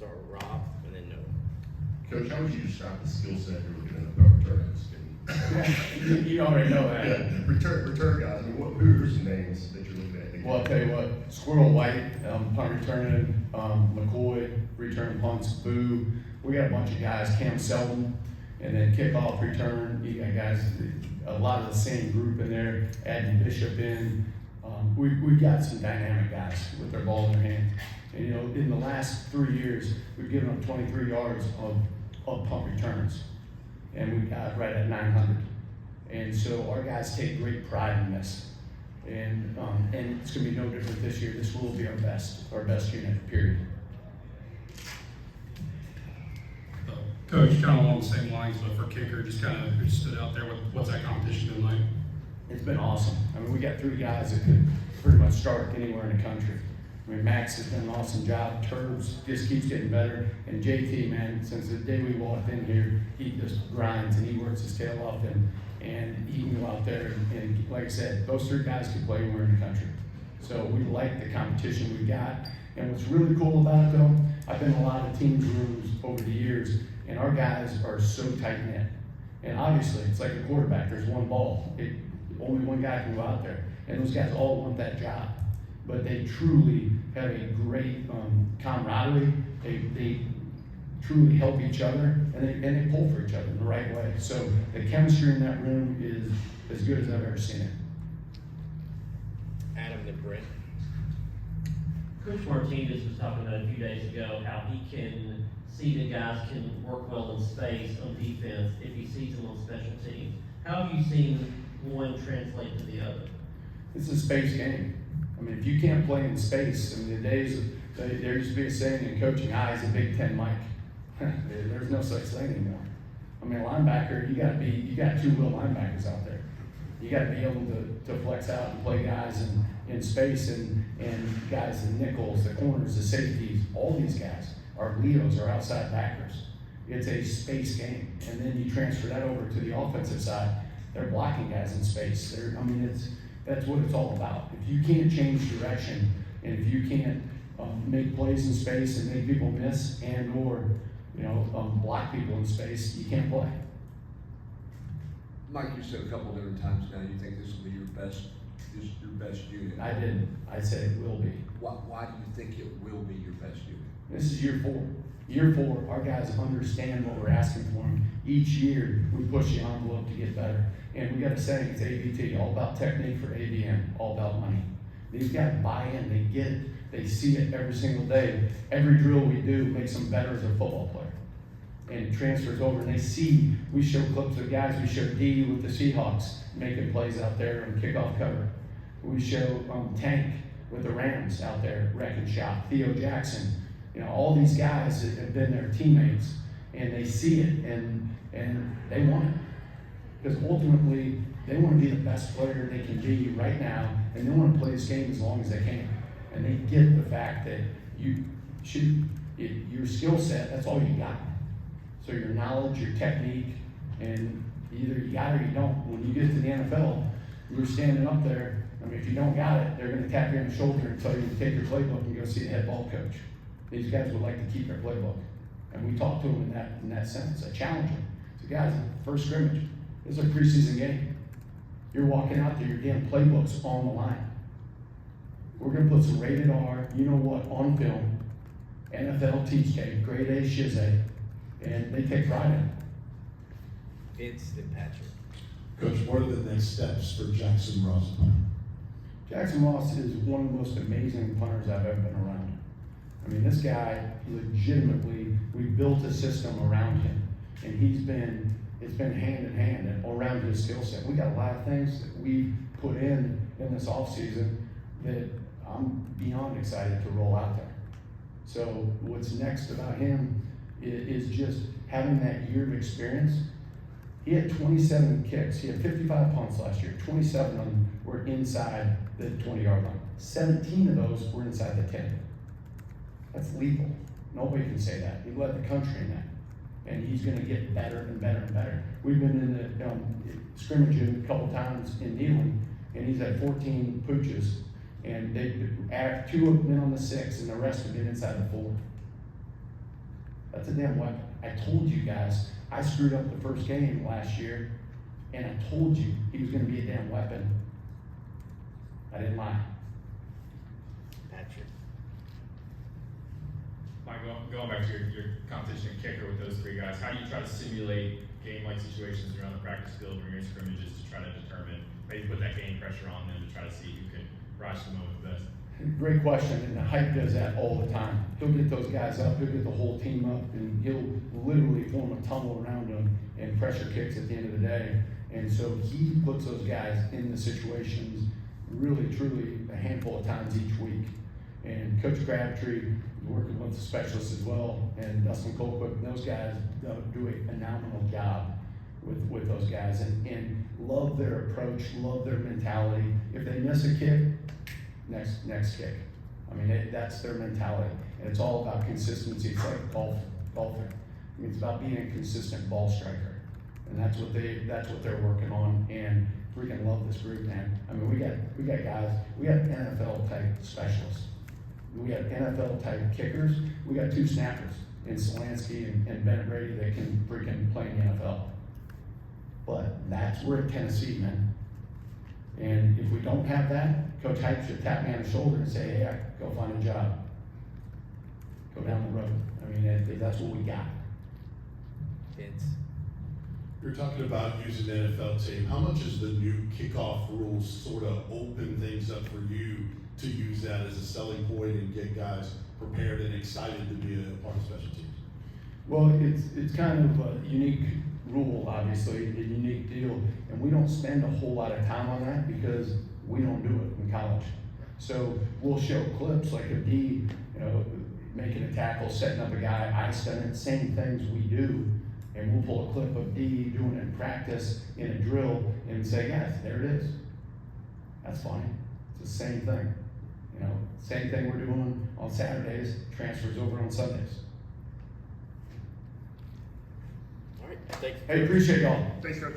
start with Rob and then Noah. Coach, how would you describe the skill set you're looking at about returns? You already know that. Yeah, return guys. I mean, who are some names that you're looking at? Well, I'll tell you what, Squirrel White, punt returning, McCoy, return punts, Boo. We got a bunch of guys, Cam Selden, and then kickoff return. You got guys, a lot of the same group in there, adding Bishop in. We've got some dynamic guys with their ball in their hand. And, you know, in the last 3 years, we've given up 23 yards of punt returns. And we got right at 900. And so our guys take great pride in this. And it's going to be no different this year. This will be our best unit, period. Coach, kind of along the same lines, but for kicker, just kind of who stood out there. What's that competition been like? It's been awesome. I mean, we got 3 guys that could pretty much start anywhere in the country. I mean, Max has done an awesome job. Turbs just keeps getting better. And JT, man, since the day we walked in here, he just grinds and he works his tail off and he can go out there and like I said, those 3 guys can play anywhere in the country. So we like the competition we got. And what's really cool about it though, I've been in a lot of teams' rooms over the years, and our guys are so tight-knit. And obviously, it's like a quarterback, there's one ball. Only one guy can go out there. And those guys all want that job. But they truly have a great camaraderie. They truly help each other, and they pull for each other in the right way. So the chemistry in that room is as good as I've ever seen it. Adam and then Brent. Coach Martinez was talking about a few days ago how he can see that guys can work well in space on defense if he sees them on special teams. How have you seen one translate to the other? It's a space game. I mean, if you can't play in space, I mean, the days there used to be a saying in coaching, is a Big Ten Mike. There's no such thing anymore. I mean, a linebacker, you got 2 real linebackers out there. You got to be able to flex out and play guys in space and guys in nickels, the corners, the safeties. All these guys are Leos or outside backers. It's a space game, and then you transfer that over to the offensive side. They're blocking guys in space. That's what it's all about. If you can't change direction, and if you can't make plays in space and make people miss or block people in space, you can't play. Mike, you said a couple different times now you think this will be your best unit. I didn't. I said it will be. Why do you think it will be your best unit? This is year 4. Year 4, our guys understand what we're asking for them. Each year, we push the envelope to get better. And we got a saying, it's ABT, all about technique for ABM, all about money. These guys buy in, they get it, they see it every single day. Every drill we do makes them better as a football player. And it transfers over, and they see, we show clips of guys, we show D with the Seahawks making plays out there and kickoff cover. We show Tank with the Rams out there wrecking shop, Theo Jackson. All these guys that have been their teammates, and they see it, and they want it. Because ultimately, they want to be the best player they can be right now, and they want to play this game as long as they can. And they get the fact that your skill set, that's all you got. So your knowledge, your technique, and either you got it or you don't. When you get to the NFL, you're standing up there. I mean, if you don't got it, they're going to tap you on the shoulder and tell you to take your playbook and go see the head ball coach. These guys would like to keep their playbook. And we talk to them in that sense. I challenge them. So guys, first scrimmage, this is a preseason game. You're walking out there, your damn playbook's on the line. We're going to put some rated R, on film, NFL teach tape, grade A shiz A, and they take pride in it. Vince and Patrick. Coach, what are the next steps for Jackson Ross punter? Jackson Ross is one of the most amazing punters I've ever been around. I mean, this guy legitimately, we built a system around him, and it's been hand in hand and around his skill set. We got a lot of things that we put in this offseason that I'm beyond excited to roll out there. So what's next about him is just having that year of experience. He had 27 kicks. He had 55 punts last year. 27 of them were inside the 20-yard line. 17 of those were inside the 10. That's lethal. Nobody can say that. He led the country in that. And he's going to get better and better and better. We've been in the scrimmaging a couple times in Neyland, and he's had 14 pooches. And 2 have been on the 6, and the rest have been inside the 4. That's a damn weapon. I told you guys, I screwed up the first game last year, and I told you he was gonna be a damn weapon. I didn't lie. Patrick. Mike, going back to your competition kicker with those three guys, how do you try to simulate game-like situations around the practice field or your scrimmages to try to determine, maybe put that game pressure on them to try to see who can rise to the moment best? Great question, and the hype does that all the time. He'll get those guys up, he'll get the whole team up, and he'll literally form a tunnel around them and pressure kicks at the end of the day. And so he puts those guys in the situations really, truly a handful of times each week. And Coach Crabtree is working with the specialists as well, and Dustin Colquitt, and those guys do a phenomenal job with those guys, and love their approach, love their mentality. If they miss a kick, next kick. I mean, that's their mentality, and it's all about consistency. It's like golfing. I mean, it's about being a consistent ball striker, and that's what they're working on. And freaking love this group, man. I mean, we got guys, we got NFL type specialists, we got NFL type kickers, we got 2 snappers in Solansky and Bennett Brady that can freaking play in the NFL. But we're at Tennessee, man. And if we don't have that, Coach Hype should tap me on the shoulder and say, hey, go find a job. Go down the road. I mean, that's what we got. Kids. You're talking about using the NFL team. How much is the new kickoff rules sort of open things up for you to use that as a selling point and get guys prepared and excited to be a part of special teams? Well, it's kind of a unique rule, obviously, a unique deal, and we don't spend a whole lot of time on that because we don't do it in college. So we'll show clips like a D, making a tackle, setting up a guy, icing it, same things we do, and we'll pull a clip of D doing it in practice in a drill and say, guys, there it is. That's fine. It's the same thing. Same thing we're doing on Saturdays, transfers over on Sundays. All right, thank you. Hey, appreciate y'all. Thanks, Coach.